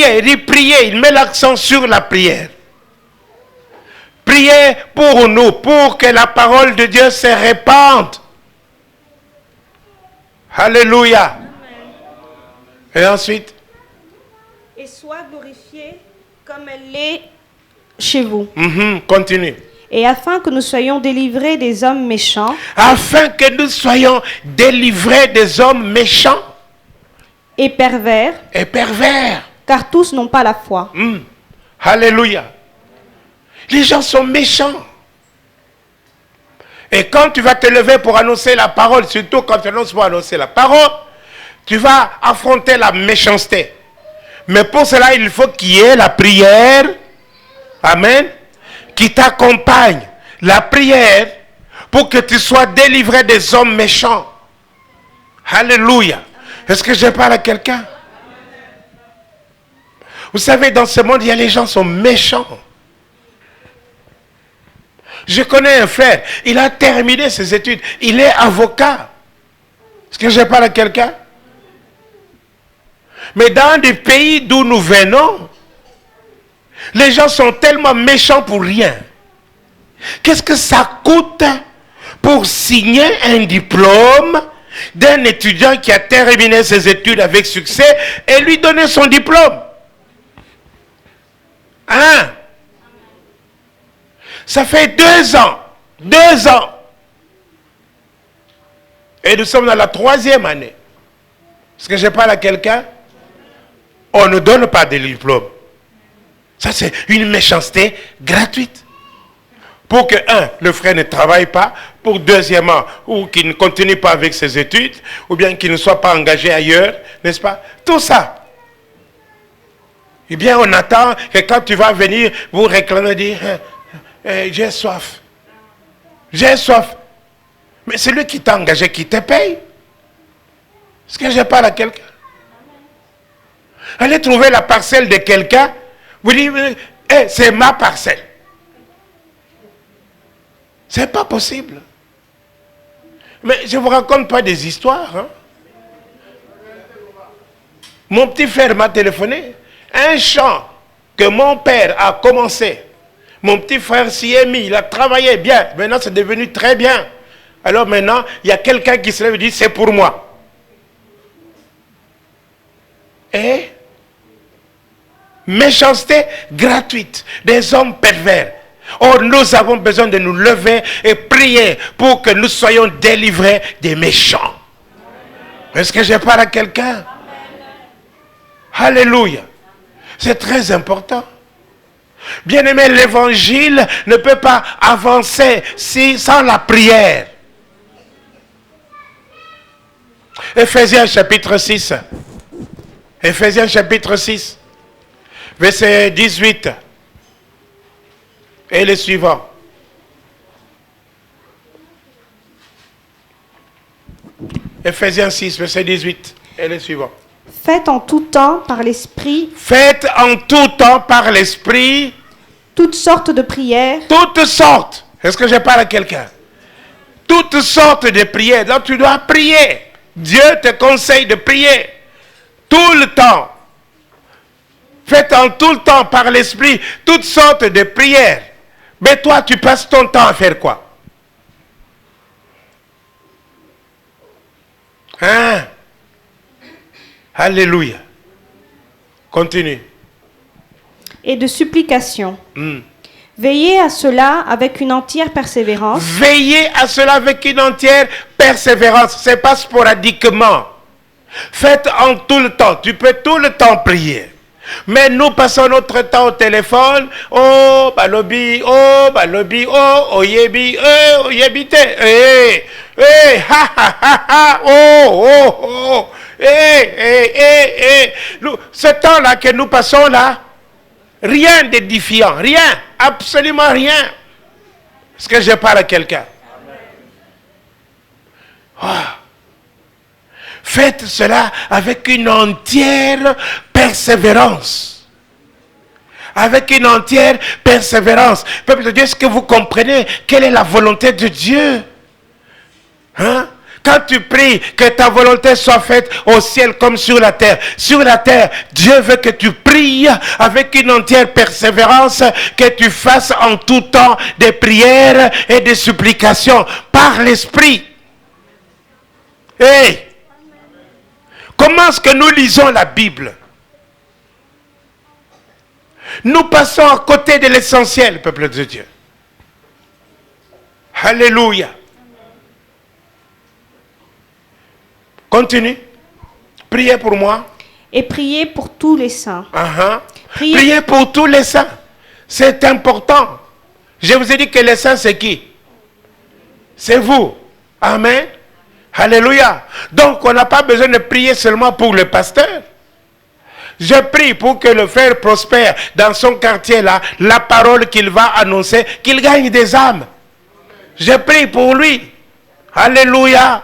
prier, il dit prier, il met l'accent sur la prière. Priez pour nous, pour que la parole de Dieu se répande. Alléluia. Et ensuite? Et soit glorifiée comme elle l'est chez vous. Continue. Et afin que nous soyons délivrés des hommes méchants. Afin que nous soyons délivrés des hommes méchants. Et pervers. Et pervers. Car tous n'ont pas la foi. Alléluia. Les gens sont méchants. Et quand tu vas te lever pour annoncer la parole, surtout quand tu annonces pour annoncer la parole, tu vas affronter la méchanceté. Mais pour cela, il faut qu'il y ait la prière. Amen. Qui t'accompagne. La prière pour que tu sois délivré des hommes méchants. Alléluia. Est-ce que je parle à quelqu'un? Vous savez, dans ce monde, il y a les gens qui sont méchants. Je connais un frère, il a terminé ses études, il est avocat. Est-ce que je parle à quelqu'un? Mais dans des pays d'où nous venons, les gens sont tellement méchants pour rien. Qu'est-ce que ça coûte pour signer un diplôme d'un étudiant qui a terminé ses études avec succès et lui donner son diplôme? Hein? Ça fait 2 ans. 2 ans. Et nous sommes dans la 3e année. Est-ce que je parle à quelqu'un? On ne donne pas de diplôme. Ça, c'est une méchanceté gratuite. Pour que, le frère ne travaille pas. Pour deuxièmement, ou qu'il ne continue pas avec ses études. Ou bien qu'il ne soit pas engagé ailleurs. N'est-ce pas? Tout ça. Eh bien, on attend que quand tu vas venir, vous réclamer, dire... j'ai soif. J'ai soif. Mais c'est lui qui t'a engagé, qui te paye. Est-ce que je parle à quelqu'un? Allez trouver la parcelle de quelqu'un. Vous dites, c'est ma parcelle. C'est pas possible. Mais je ne vous raconte pas des histoires. Hein? Mon petit frère m'a téléphoné. Un champ que mon père a commencé. Mon petit frère s'y est mis, il a travaillé bien. Maintenant, c'est devenu très bien. Alors maintenant, il y a quelqu'un qui se lève et dit, c'est pour moi. Et méchanceté gratuite des hommes pervers. Or, nous avons besoin de nous lever et prier pour que nous soyons délivrés des méchants. Est-ce que je parle à quelqu'un? Alléluia. C'est très important. Bien-aimé, l'évangile ne peut pas avancer sans la prière. Ephésiens chapitre 6. Ephésiens chapitre 6. Verset 18. Et le suivant. Ephésiens 6, verset 18. Et le suivant. Faites en tout temps par l'Esprit. Faites en tout temps par l'Esprit. Toutes sortes de prières. Toutes sortes. Est-ce que je parle à quelqu'un? Toutes sortes de prières. Donc tu dois prier. Dieu te conseille de prier. Tout le temps. Faites en tout le temps par l'Esprit toutes sortes de prières. Mais toi, tu passes ton temps à faire quoi? Hein? Alléluia. Continue. Et de supplication. Veillez à cela avec une entière persévérance. Veillez à cela avec une entière persévérance. Ce n'est pas sporadiquement. Faites en tout le temps. Tu peux tout le temps prier. Mais nous passons notre temps au téléphone. Oh, balobi, oh, balobi, oh, oyebi, oyebite. Ha, ha, ha, ha, oh. Ce temps-là que nous passons là, rien d'édifiant, rien, absolument rien. Est-ce que je parle à quelqu'un? Oh. Faites cela avec une entière persévérance. Avec une entière persévérance. Peuple de Dieu, est-ce que vous comprenez quelle est la volonté de Dieu? Hein? Quand tu pries que ta volonté soit faite au ciel comme sur la terre. Sur la terre, Dieu veut que tu pries avec une entière persévérance, que tu fasses en tout temps des prières et des supplications par l'Esprit. Hey! Comment est-ce que nous lisons la Bible? Nous passons à côté de l'essentiel, peuple de Dieu. Alléluia. Continue. Priez pour moi. Et priez pour tous les saints. Priez pour tous les saints. C'est important. Je vous ai dit que les saints, c'est qui? C'est vous. Amen. Alléluia. Donc, on n'a pas besoin de prier seulement pour le pasteur. Je prie pour que le frère prospère dans son quartier là, la parole qu'il va annoncer, qu'il gagne des âmes. Je prie pour lui. Alléluia.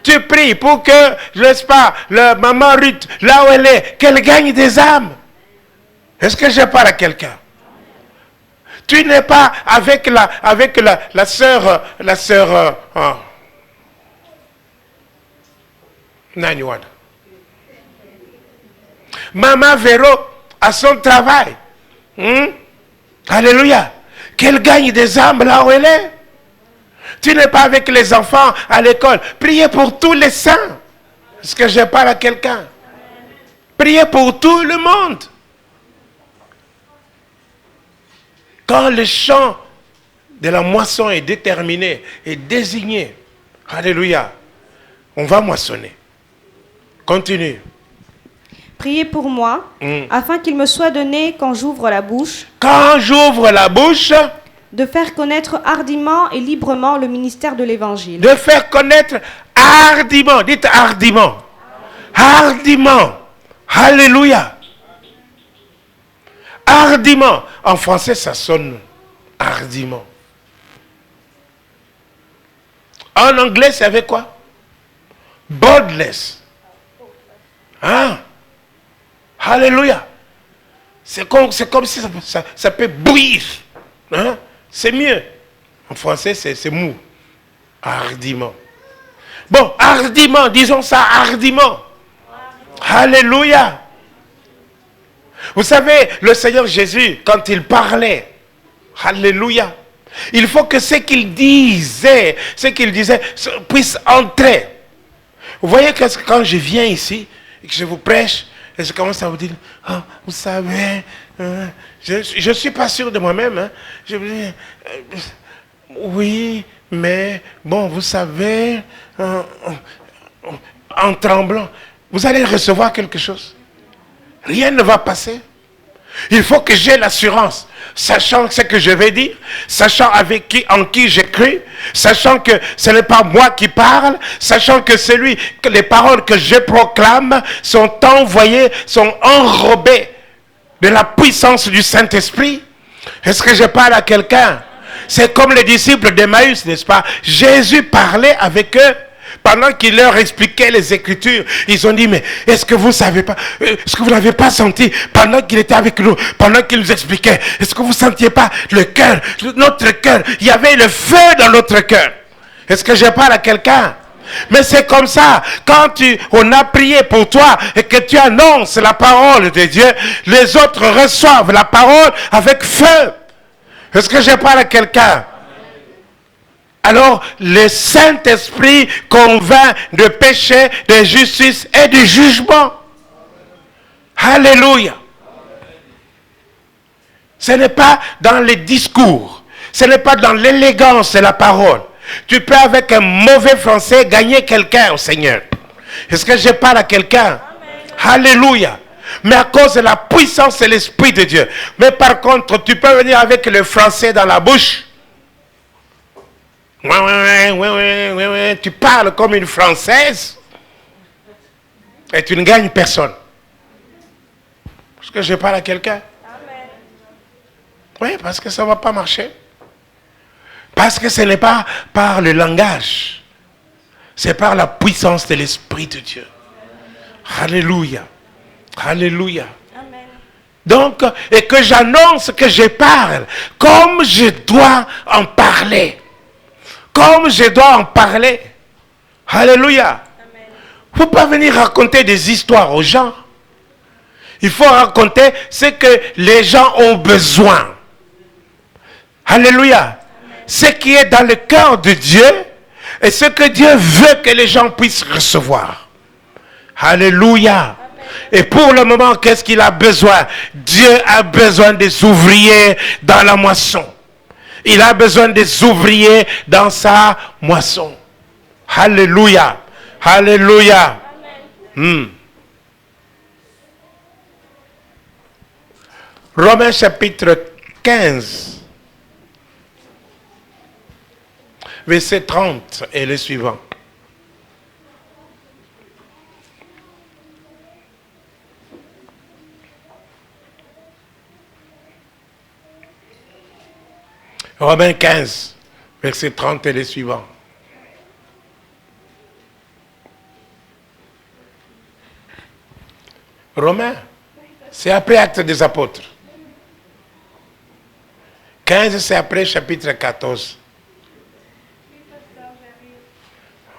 Tu pries pour que, je ne sais pas, la maman Ruth, là où elle est, qu'elle gagne des âmes. Est-ce que je parle à quelqu'un? Tu n'es pas avec la sœur, Nanyouad. Maman Véro à son travail. Alléluia. Qu'elle gagne des âmes là où elle est. Tu n'es pas avec les enfants à l'école. Priez pour tous les saints. Est-ce que je parle à quelqu'un? Priez pour tout le monde. Quand le champ de la moisson est déterminé et désigné, alléluia, on va moissonner. Continue. Priez pour moi, afin qu'il me soit donné, quand j'ouvre la bouche, de faire connaître hardiment et librement le ministère de l'Évangile. De faire connaître hardiment, dites hardiment. Hardiment. Alléluia. Hardiment. En français, ça sonne hardiment. En anglais, c'est avec quoi? Boldness. Hein? Alléluia. C'est comme si ça peut bouillir. Hein? C'est mieux. En français, c'est mou. Hardiment. Bon, hardiment, disons ça hardiment. Alléluia. Vous savez, le Seigneur Jésus, quand il parlait, alléluia, il faut que ce qu'il disait puisse entrer. Vous voyez que quand je viens ici et que je vous prêche, et je commence à vous dire, oh, vous savez, je ne suis pas sûr de moi-même. Hein. Je vous dis, oui, mais bon, vous savez, en tremblant, vous allez recevoir quelque chose. Rien ne va passer. Il faut que j'ai l'assurance, sachant ce que je vais dire, sachant en qui j'ai cru, sachant que ce n'est pas moi qui parle, sachant que les paroles que je proclame sont envoyées, sont enrobées de la puissance du Saint-Esprit. Est-ce que je parle à quelqu'un? C'est comme les disciples d'Emmaüs, n'est-ce pas? Jésus parlait avec eux. Pendant qu'il leur expliquait les Écritures, ils ont dit, mais est-ce que vous ne savez pas, est-ce que vous n'avez pas senti, pendant qu'il était avec nous, pendant qu'il nous expliquait, est-ce que vous ne sentiez pas le cœur, notre cœur, il y avait le feu dans notre cœur. Est-ce que je parle à quelqu'un? Mais c'est comme ça, quand on a prié pour toi et que tu annonces la parole de Dieu, les autres reçoivent la parole avec feu. Est-ce que je parle à quelqu'un? Alors, le Saint-Esprit convainc de péché, de justice et de jugement. Alléluia. Ce n'est pas dans les discours. Ce n'est pas dans l'élégance de la parole. Tu peux, avec un mauvais français, gagner quelqu'un au Seigneur. Est-ce que je parle à quelqu'un? Alléluia. Mais à cause de la puissance de l'Esprit de Dieu. Mais par contre, tu peux venir avec le français dans la bouche. Ouais, tu parles comme une Française et tu ne gagnes personne. Est-ce que je parle à quelqu'un? Oui, parce que ça ne va pas marcher. Parce que ce n'est pas par le langage, c'est par la puissance de l'Esprit de Dieu. Alléluia. Alléluia. Amen. Donc, et que j'annonce que je parle comme je dois en parler. Comme je dois en parler. Alléluia. Il ne faut pas venir raconter des histoires aux gens. Il faut raconter ce que les gens ont besoin. Alléluia. Ce qui est dans le cœur de Dieu et ce que Dieu veut que les gens puissent recevoir. Alléluia. Et pour le moment, qu'est-ce qu'il a besoin? Dieu a besoin des ouvriers dans la moisson. Il a besoin des ouvriers dans sa moisson. Alléluia. Alléluia. Romains chapitre 15, verset 30 et le suivant. Romains 15, verset 30 et les suivants. Romains, c'est après Actes des Apôtres. 15, c'est après chapitre 14.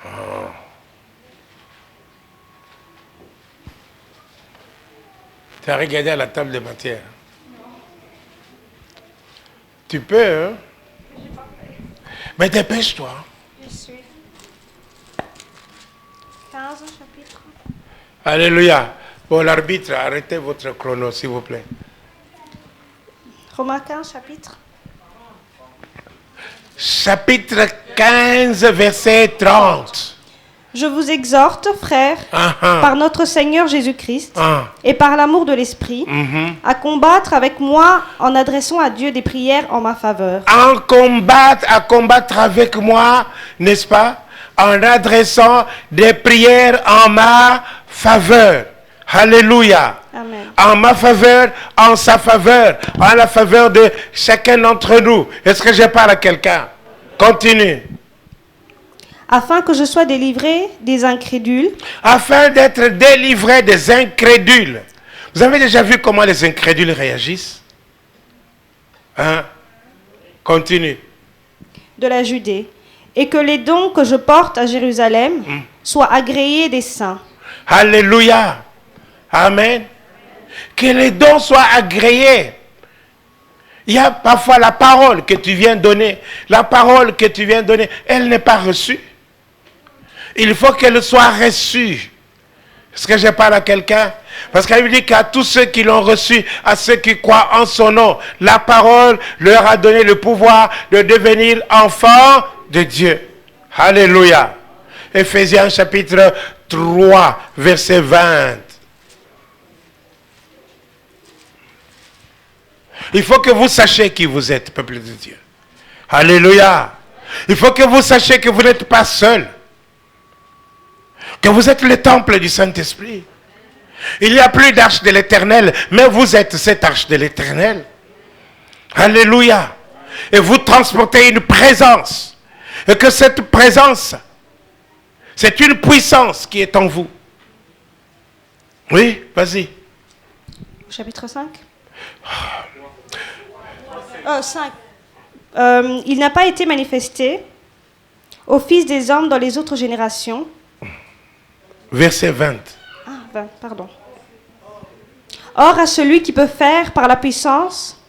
Oh. Tu as regardé à la table de matière. Tu peux, hein? Mais dépêche-toi. Je suis. 15 chapitre. Alléluia. Bon, l'arbitre, arrêtez votre chrono, s'il vous plaît. Romains 15 chapitre. Chapitre 15, verset 30. Je vous exhorte, frères, par notre Seigneur Jésus-Christ et par l'amour de l'Esprit, à combattre avec moi en adressant à Dieu des prières en ma faveur. À combattre avec moi, n'est-ce pas? En adressant des prières en ma faveur. Alléluia. Amen. En ma faveur, en sa faveur, en la faveur de chacun d'entre nous. Est-ce que je parle à quelqu'un? Continue. Afin que je sois délivré des incrédules. Afin d'être délivré des incrédules. Vous avez déjà vu comment les incrédules réagissent? Hein? Continue. De la Judée. Et que les dons que je porte à Jérusalem soient agréés des saints. Alléluia. Amen. Que les dons soient agréés. Il y a parfois la parole que tu viens donner. La parole que tu viens donner, elle n'est pas reçue. Il faut qu'elle soit reçue. Est-ce que je parle à quelqu'un? Parce qu'elle dit qu'à tous ceux qui l'ont reçu, à ceux qui croient en son nom, la parole leur a donné le pouvoir de devenir enfants de Dieu. Alléluia. Éphésiens chapitre 3, verset 20. Il faut que vous sachiez qui vous êtes, peuple de Dieu. Alléluia. Il faut que vous sachiez que vous n'êtes pas seul. Que vous êtes le temple du Saint-Esprit. Il n'y a plus d'arche de l'Éternel, mais vous êtes cette arche de l'Éternel. Alléluia. Et vous transportez une présence. Et que cette présence, c'est une puissance qui est en vous. Oui, vas-y. Chapitre 5. 5. Il n'a pas été manifesté aux fils des hommes dans les autres générations. Verset 20. Ah, 20, pardon. Or, à celui qui peut faire par la puissance,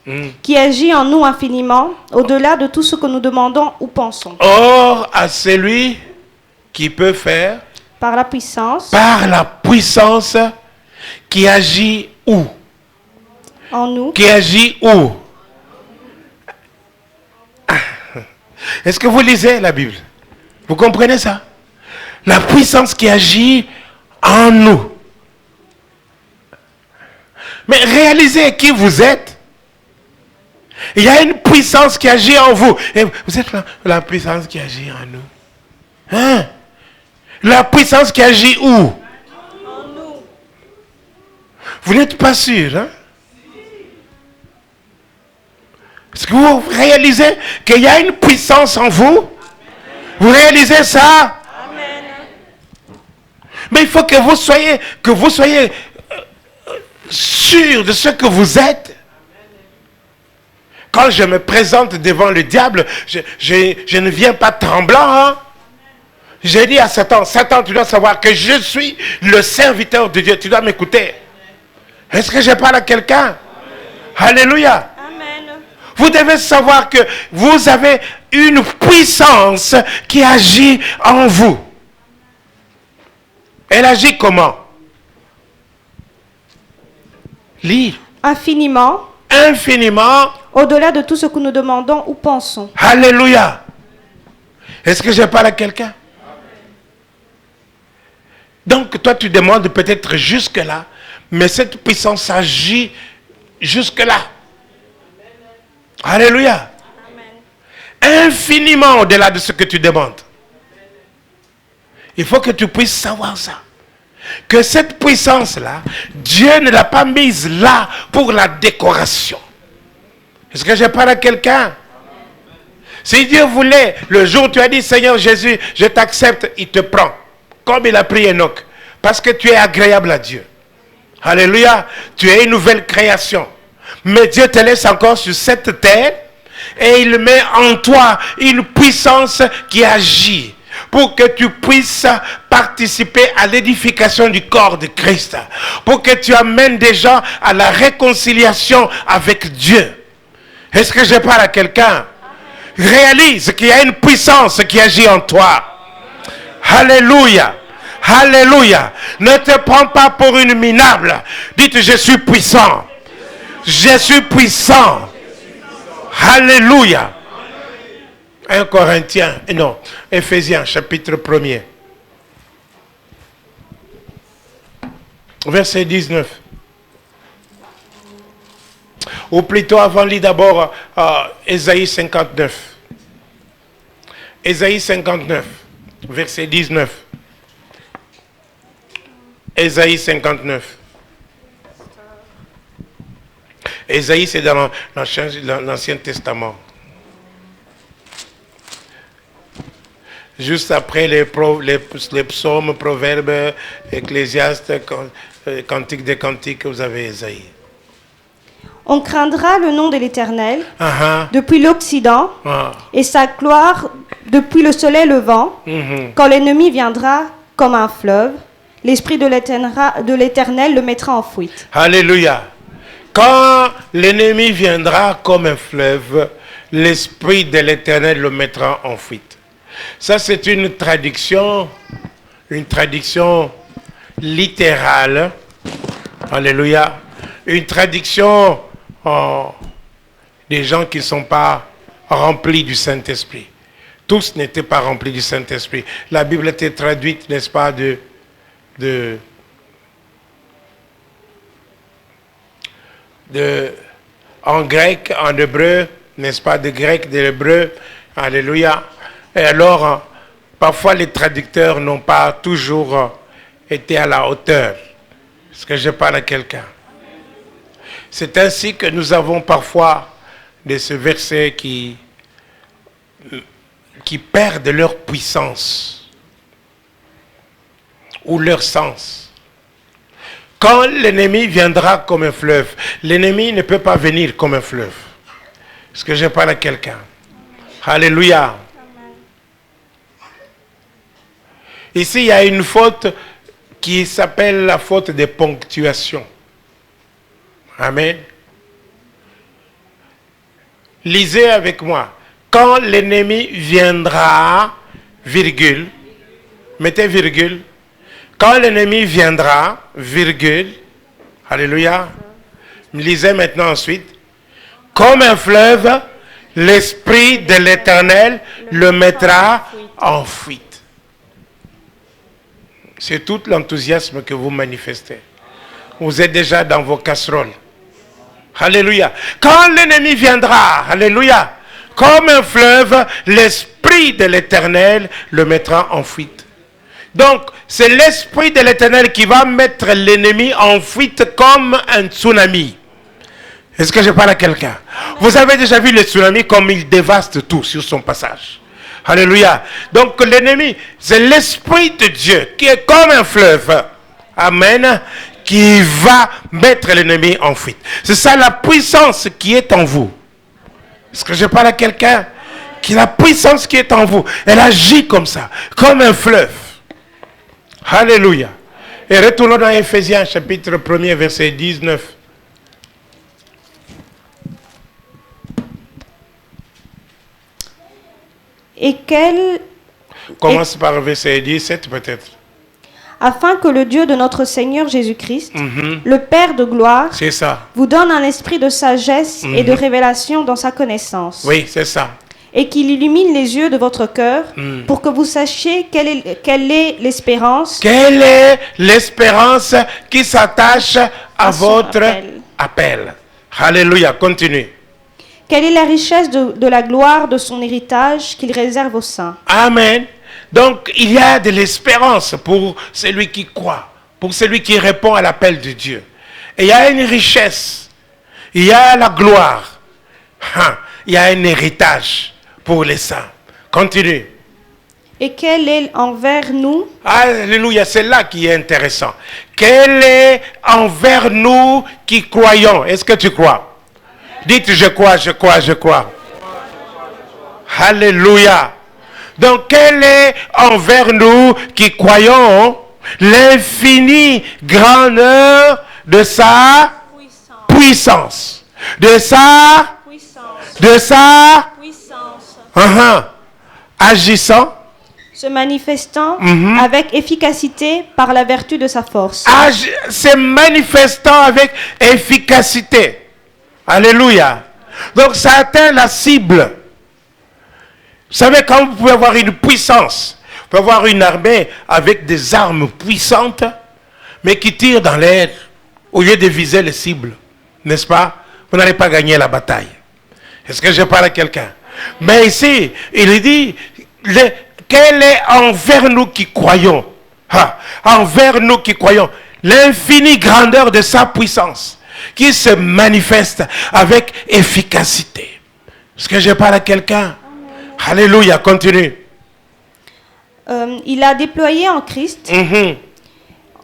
qui agit en nous infiniment, au-delà de tout ce que nous demandons ou pensons. Or, à celui qui peut faire par la puissance qui agit où? En nous. Qui agit où? Est-ce que vous lisez la Bible? Vous comprenez ça? La puissance qui agit en nous. Mais réalisez qui vous êtes. Il y a une puissance qui agit en vous. Et vous êtes la puissance qui agit en nous. Hein? La puissance qui agit où? En nous. Vous n'êtes pas sûr, hein? Est-ce que vous réalisez qu'il y a une puissance en vous? Vous réalisez ça? Amen. Mais il faut que vous soyez sûr de ce que vous êtes. Quand je me présente devant le diable, je ne viens pas tremblant. Hein? J'ai dit à Satan, Satan, tu dois savoir que je suis le serviteur de Dieu. Tu dois m'écouter. Est-ce que je parle à quelqu'un? Alléluia. Amen. Vous devez savoir que vous avez une puissance qui agit en vous. Elle agit comment? Lis. Infiniment. Infiniment. Au-delà de tout ce que nous demandons ou pensons. Alléluia. Est-ce que je parle à quelqu'un? Donc toi tu demandes peut-être jusque-là, mais cette puissance agit jusque-là. Alléluia. Amen. Infiniment au-delà de ce que tu demandes. Il faut que tu puisses savoir ça. Que cette puissance-là, Dieu ne l'a pas mise là pour la décoration. Est-ce que je parle à quelqu'un? Si Dieu voulait, le jour où tu as dit, Seigneur Jésus, je t'accepte, il te prend. Comme il a pris Enoch. Parce que tu es agréable à Dieu. Alléluia. Tu es une nouvelle création. Mais Dieu te laisse encore sur cette terre et il met en toi une puissance qui agit pour que tu puisses participer à l'édification du corps de Christ. Pour que tu amènes des gens à la réconciliation avec Dieu. Est-ce que je parle à quelqu'un? Réalise qu'il y a une puissance qui agit en toi. Alléluia. Alléluia. Ne te prends pas pour une minable. Dites, je suis puissant. Je suis puissant. Alléluia. 1 Corinthiens, non, Éphésiens, chapitre 1er. Verset 19. Ou plutôt avant, lis d'abord Ésaïe 59. Ésaïe 59, verset 19. Ésaïe 59. Ésaïe, c'est dans l'Ancien Testament. Juste après les psaumes, proverbes, ecclésiastes, cantiques des cantiques, vous avez Ésaïe. On craindra le nom de l'Éternel depuis l'Occident et sa gloire depuis le soleil levant. Quand l'ennemi viendra comme un fleuve, l'Esprit de l'Éternel le mettra en fuite. Alléluia. Quand l'ennemi viendra comme un fleuve, l'Esprit de l'Éternel le mettra en fuite. Ça, c'est une traduction littérale. Alléluia. Une traduction des gens qui ne sont pas remplis du Saint-Esprit. Tous n'étaient pas remplis du Saint-Esprit. La Bible était traduite, n'est-ce pas, en grec, en hébreu, n'est-ce pas, de grec, de hébreu. Alléluia. Et alors, parfois les traducteurs n'ont pas toujours été à la hauteur. Est-ce que je parle à quelqu'un? C'est ainsi que nous avons parfois de ce verset qui perdent leur puissance ou leur sens. Quand l'ennemi viendra comme un fleuve, l'ennemi ne peut pas venir comme un fleuve. Est-ce que je parle à quelqu'un? Alléluia. Ici, il y a une faute qui s'appelle la faute de ponctuation. Amen. Lisez avec moi. Quand l'ennemi viendra, virgule, mettez virgule. Quand l'ennemi viendra, virgule, alléluia. Lisez maintenant ensuite. Comme un fleuve, l'Esprit de l'Éternel le mettra en fuite. C'est tout l'enthousiasme que vous manifestez. Vous êtes déjà dans vos casseroles. Alléluia. Quand l'ennemi viendra, alléluia, comme un fleuve, l'Esprit de l'Éternel le mettra en fuite. Donc, c'est l'Esprit de l'Éternel qui va mettre l'ennemi en fuite comme un tsunami. Est-ce que je parle à quelqu'un? Vous avez déjà vu le tsunami comme il dévaste tout sur son passage. Alléluia. Donc l'ennemi, c'est l'Esprit de Dieu qui est comme un fleuve. Amen. Qui va mettre l'ennemi en fuite. C'est ça la puissance qui est en vous. Est-ce que je parle à quelqu'un? Que la puissance qui est en vous, elle agit comme ça, comme un fleuve. Alléluia. Et retournons dans Éphésiens chapitre 1er, verset 19. Et quel... Commence par verset 17 peut-être. Afin que le Dieu de notre Seigneur Jésus-Christ, le Père de gloire, c'est ça, vous donne un esprit de sagesse et de révélation dans sa connaissance. Oui, c'est ça. Et qu'il illumine les yeux de votre cœur pour que vous sachiez quelle est l'espérance. Quelle est l'espérance qui s'attache à votre appel. Alléluia, continue. Quelle est la richesse de la gloire de son héritage qu'il réserve aux saints. Amen. Donc, il y a de l'espérance pour celui qui croit, pour celui qui répond à l'appel de Dieu. Et il y a une richesse, il y a la gloire, il y a un héritage pour les saints. Continue. Et quel est envers nous? Alléluia, c'est là qui est intéressant. Quel est envers nous qui croyons? Est-ce que tu crois? Dites je crois, je crois, je crois. Alléluia. Donc, quelle est envers nous qui croyons l'infinie grandeur de sa puissance. De sa puissance. Agissant. Se manifestant avec efficacité par la vertu de sa force. Se manifestant avec efficacité. Alléluia. Donc, ça atteint la cible. Vous savez, quand vous pouvez avoir une puissance, vous pouvez avoir une armée avec des armes puissantes, mais qui tirent dans l'air au lieu de viser les cibles. N'est-ce pas? Vous n'allez pas gagner la bataille. Est-ce que je parle à quelqu'un? Mais ici, il dit, quel est envers nous qui croyons? Envers nous qui croyons, l'infinie grandeur de sa puissance, qui se manifeste avec efficacité. Est-ce que je parle à quelqu'un? Alléluia, continue. Il a déployé en Christ,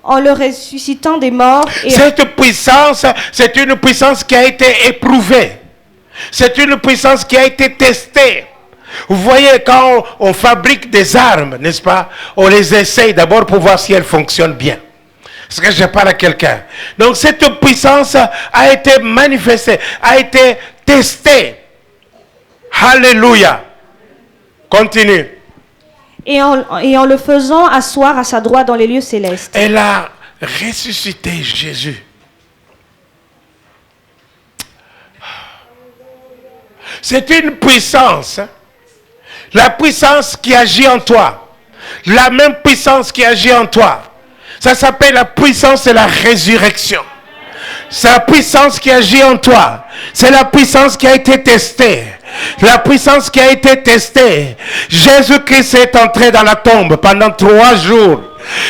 en le ressuscitant des morts. Cette puissance, c'est une puissance qui a été éprouvée. C'est une puissance qui a été testée. Vous voyez, quand on fabrique des armes, n'est-ce pas? On les essaye d'abord pour voir si elles fonctionnent bien. Est-ce que je parle à quelqu'un? Donc cette puissance a été manifestée, a été testée. Alléluia. Continue. Et en le faisant asseoir à sa droite dans les lieux célestes. Elle a ressuscité Jésus. C'est une puissance. La puissance qui agit en toi. La même puissance qui agit en toi. Ça s'appelle la puissance de la résurrection. C'est la puissance qui agit en toi. C'est la puissance qui a été testée. La puissance qui a été testée. Jésus-Christ est entré dans la tombe pendant 3 jours.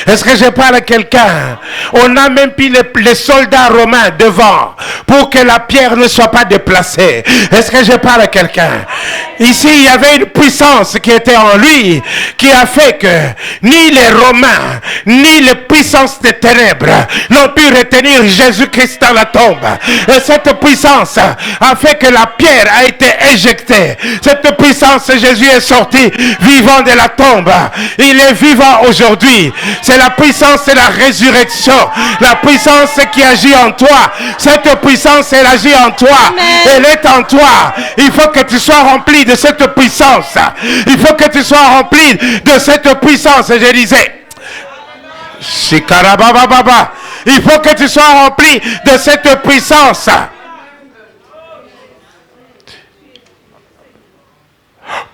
Est-ce que je parle à quelqu'un? On a même mis les soldats romains devant pour que la pierre ne soit pas déplacée. Est-ce que je parle à quelqu'un? Ici, il y avait une puissance qui était en lui, qui a fait que ni les Romains, ni les puissances des ténèbres n'ont pu retenir Jésus-Christ dans la tombe. Et cette puissance a fait que la pierre a été éjectée. Cette puissance, Jésus est sorti vivant de la tombe. Il est vivant aujourd'hui. C'est la puissance de la résurrection. La puissance qui agit en toi. Cette puissance, elle agit en toi. Amen. Elle est en toi. Il faut que tu sois rempli de cette puissance. Il faut que tu sois rempli de cette puissance. Je disais, Shikarabababa. Il faut que tu sois rempli de cette puissance.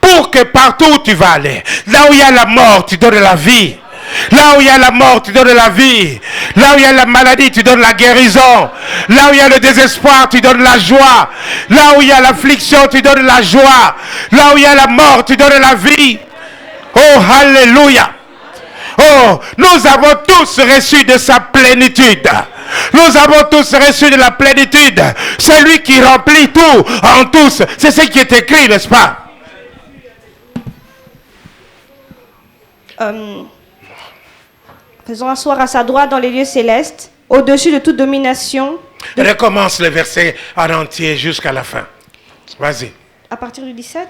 Pour que partout où tu vas aller, là où il y a la mort, tu donnes la vie. Là où il y a la mort, tu donnes la vie. Là où il y a la maladie, tu donnes la guérison. Là où il y a le désespoir, tu donnes la joie. Là où il y a l'affliction, tu donnes la joie. Là où il y a la mort, tu donnes la vie. Oh, alléluia. Oh, nous avons tous reçu de sa plénitude. Nous avons tous reçu de la plénitude. C'est lui qui remplit tout en tous. C'est ce qui est écrit, n'est-ce pas? Faisons asseoir à sa droite dans les lieux célestes, au-dessus de toute domination. Recommence le verset en entier jusqu'à la fin. Vas-y. À partir du 17.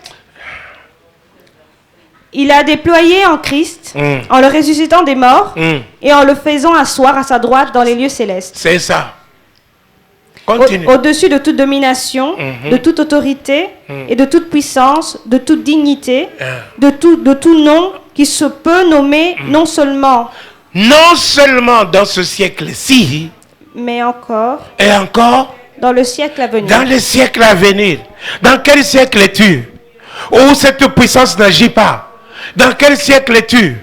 Il a déployé en Christ, en le ressuscitant des morts et en le faisant asseoir à sa droite dans les lieux célestes. C'est ça. Continue. Au-dessus de toute domination, de toute autorité et de toute puissance, de toute dignité, de tout nom qui se peut nommer non seulement dans ce siècle-ci, mais encore et encore dans le siècle à venir. Dans le siècle à venir. Dans quel siècle es-tu? Où cette puissance n'agit pas? Dans quel siècle es-tu?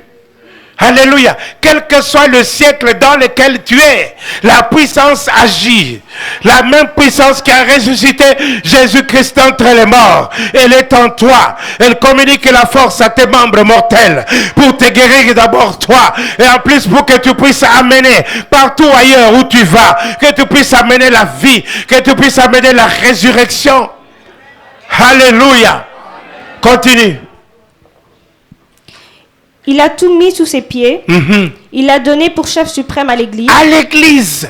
Alléluia. Quel que soit le siècle dans lequel tu es, la puissance agit. La même puissance qui a ressuscité Jésus-Christ entre les morts, elle est en toi. Elle communique la force à tes membres mortels pour te guérir d'abord toi. Et en plus pour que tu puisses amener partout ailleurs où tu vas, que tu puisses amener la vie, que tu puisses amener la résurrection. Alléluia. Continue. Il a tout mis sous ses pieds. Il l'a donné pour chef suprême à l'Église. À l'Église.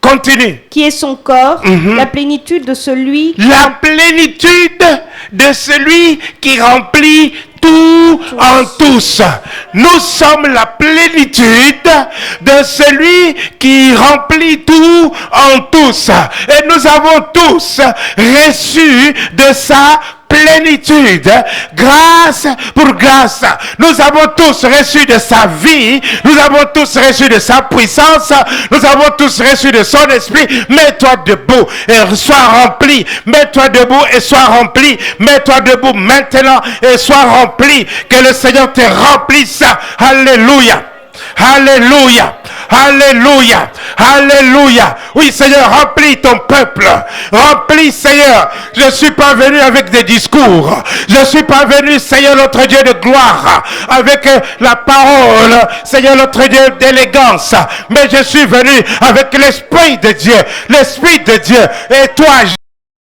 Continue. Qui est son corps, la plénitude de celui... La plénitude de celui qui remplit tout en tous. Nous sommes la plénitude de celui qui remplit tout en tous. Et nous avons tous reçu de sa plénitude, grâce pour grâce. Nous avons tous reçu de sa vie, nous avons tous reçu de sa puissance, nous avons tous reçu de son esprit. Mets-toi debout et sois rempli. Mets-toi debout et sois rempli. Mets-toi debout maintenant et sois rempli. Que le Seigneur te remplisse. Alléluia. Alléluia. Alléluia. Alléluia. Oui, Seigneur, remplis ton peuple. Remplis, Seigneur. Je ne suis pas venu avec des discours. Je ne suis pas venu, Seigneur, notre Dieu de gloire, avec la parole, Seigneur, notre Dieu d'élégance. Mais je suis venu avec l'Esprit de Dieu. L'Esprit de Dieu. Et toi,